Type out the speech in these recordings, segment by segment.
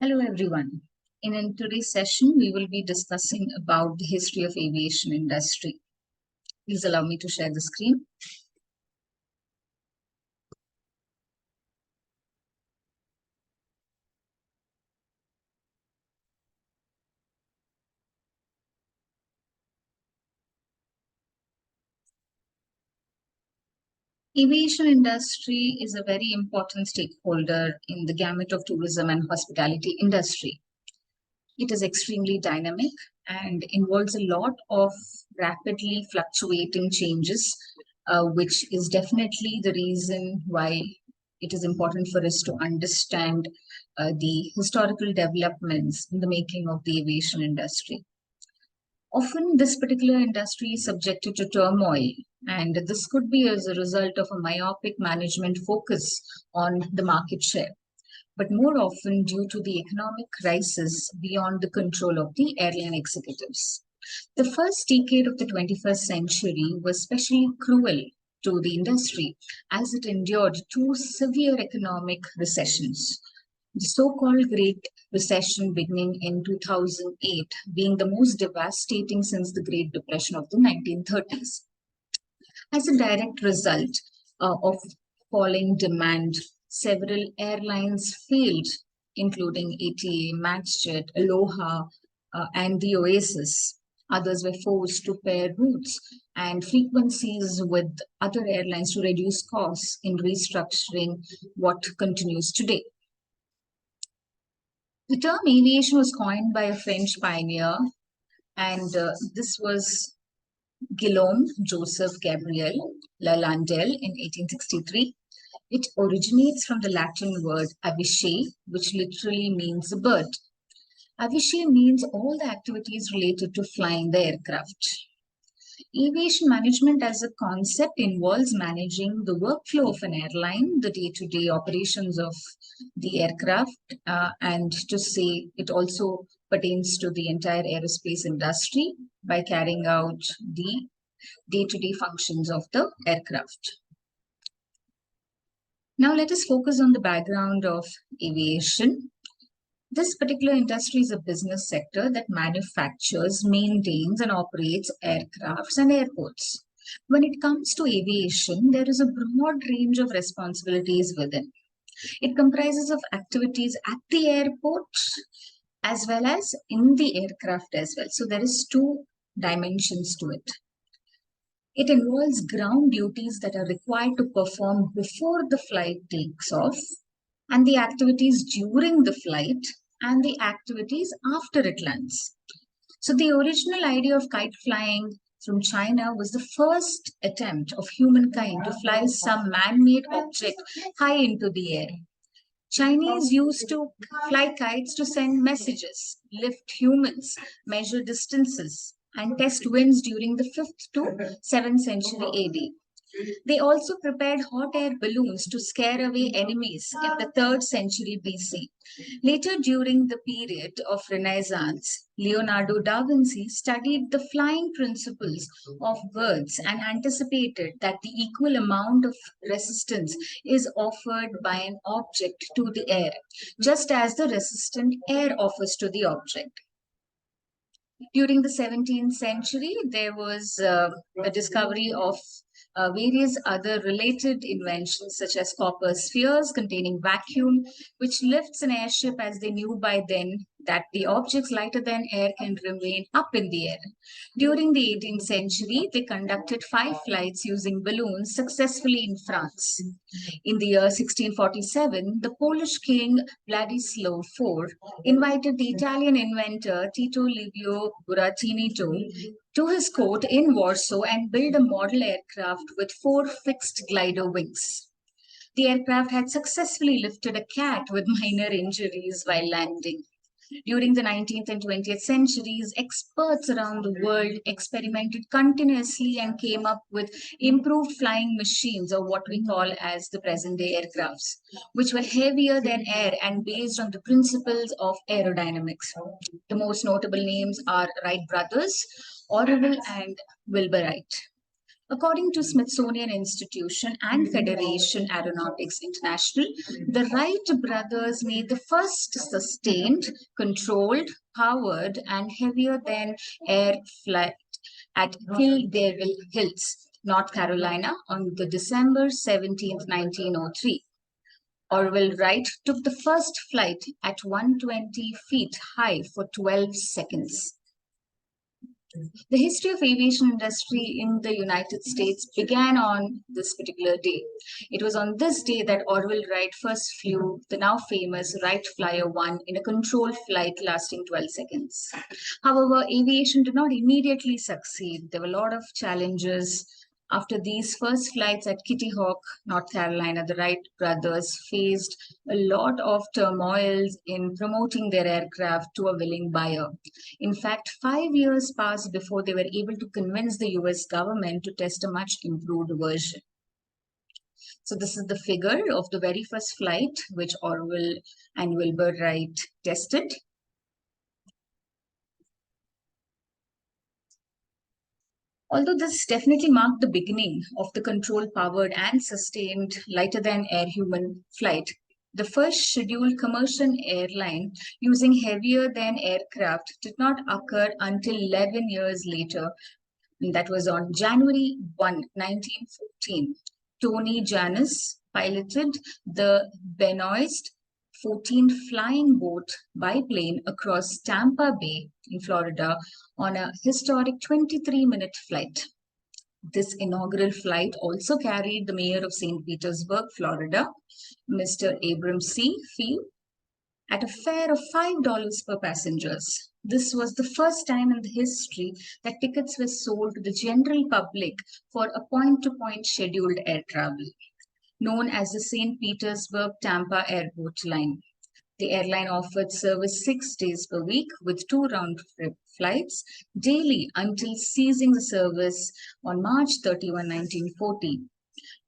Hello everyone. In today's session, we will be discussing about the history of aviation industry. Please allow me to share the screen. Aviation industry is a very important stakeholder in the gamut of tourism and hospitality industry. It is extremely dynamic and involves a lot of rapidly fluctuating changes, which is definitely the reason why it is important for us to understand the historical developments in the making of the aviation industry. Often, this particular industry is subjected to turmoil, and this could be as a result of a myopic management focus on the market share, but more often due to the economic crisis beyond the control of the airline executives. The first decade of the 21st century was especially cruel to the industry as it endured two severe economic recessions. The so-called Great Recession beginning in 2008 being the most devastating since the Great Depression of the 1930s. As a direct result of falling demand, several airlines failed, including ATA, MaxJet, Aloha, and the Oasis. Others were forced to pair routes and frequencies with other airlines to reduce costs in restructuring what continues today. The term aviation was coined by a French pioneer, and this was Guillaume Joseph Gabriel Lalande in 1863. It originates from the Latin word avice, which literally means a bird. Aviation means all the activities related to flying the aircraft. Aviation management as a concept involves managing the workflow of an airline, the day-to-day operations of the aircraft, and to say it also pertains to the entire aerospace industry by carrying out the day-to-day functions of the aircraft. Now let us focus on the background of aviation. This particular industry is a business sector that manufactures, maintains, and operates aircrafts and airports. When it comes to aviation, there is a broad range of responsibilities within. It comprises of activities at the airport as well as in the aircraft as well. So there is two dimensions to it. It involves ground duties that are required to perform before the flight takes off, and the activities during the flight, and the activities after it lands. So the original idea of kite flying from China was the first attempt of humankind to fly some man-made object high into the air. Chinese used to fly kites to send messages, lift humans, measure distances, and test winds during the 5th to 7th century AD. They also prepared hot air balloons to scare away enemies in the 3rd century BC. Later, during the period of Renaissance, Leonardo da Vinci studied the flying principles of birds and anticipated that the equal amount of resistance is offered by an object to the air, just as the resistant air offers to the object. During the 17th century, there was a discovery of various other related inventions such as copper spheres containing vacuum, which lifts an airship as they knew by then that the objects lighter than air can remain up in the air. During the 18th century, they conducted 5 flights using balloons successfully in France. In the year 1647, the Polish king Władysław IV invited the Italian inventor Tito Livio Burattini to his court in Warsaw and build a model aircraft with 4 fixed glider wings. The aircraft had successfully lifted a cat with minor injuries while landing. During the 19th and 20th centuries, experts around the world experimented continuously and came up with improved flying machines, or what we call as the present-day aircrafts, which were heavier than air and based on the principles of aerodynamics. The most notable names are Wright brothers, Orville and Wilbur Wright. According to Smithsonian Institution and Federation Aeronautics International, the Wright brothers made the first sustained, controlled, powered, and heavier than air flight at Daredevil Hills, North Carolina, on the December 17, 1903. Orville Wright took the first flight at 120 feet high for 12 seconds. The history of aviation industry in the United States began on this particular day. It was on this day that Orville Wright first flew the now famous Wright Flyer 1 in a controlled flight lasting 12 seconds. However, aviation did not immediately succeed. There were a lot of challenges. After these first flights at Kitty Hawk, North Carolina, the Wright brothers faced a lot of turmoils in promoting their aircraft to a willing buyer. In fact, 5 years passed before they were able to convince the US government to test a much improved version. So this is the figure of the very first flight which Orville and Wilbur Wright tested. Although this definitely marked the beginning of the control-powered and sustained lighter-than-air human flight, the first scheduled commercial airline using heavier-than-air aircraft did not occur until 11 years later. And that was on January 1, 1914. Tony Janus piloted the Benoist 14 flying boat biplane across Tampa Bay in Florida on a historic 23-minute flight. This inaugural flight also carried the mayor of St. Petersburg, Florida, Mr. Abram C. Field, at a fare of $5 per passengers. This was the first time in the history that tickets were sold to the general public for a point-to-point scheduled air travel, known as the St. Petersburg-Tampa Airport Line. The airline offered service 6 days per week with 2 round-trip flights daily until ceasing the service on March 31, 1940,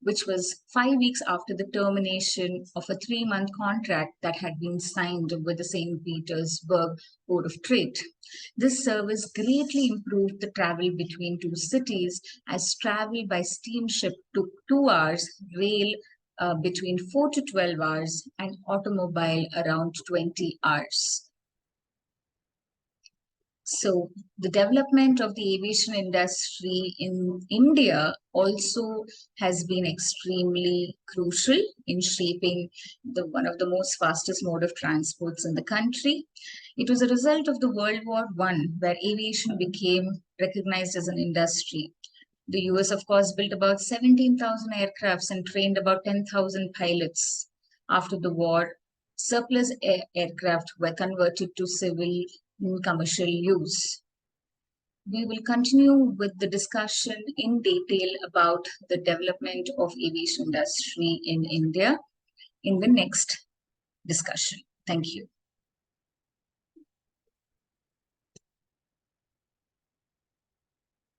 which was 5 weeks after the termination of a 3-month contract that had been signed with the St. Petersburg Board of Trade. This service greatly improved the travel between two cities, as travel by steamship took 2 hours, rail between 4 to 12 hours, and automobile around 20 hours. So the development of the aviation industry in India also has been extremely crucial in shaping one of the most fastest mode of transports in the country. It was a result of the World War I, where aviation became recognized as an industry. The US, of course, built about 17,000 aircrafts and trained about 10,000 pilots. After the war, surplus aircraft were converted to civil commercial use. We will continue with the discussion in detail about the development of aviation industry in India in the next discussion. Thank you.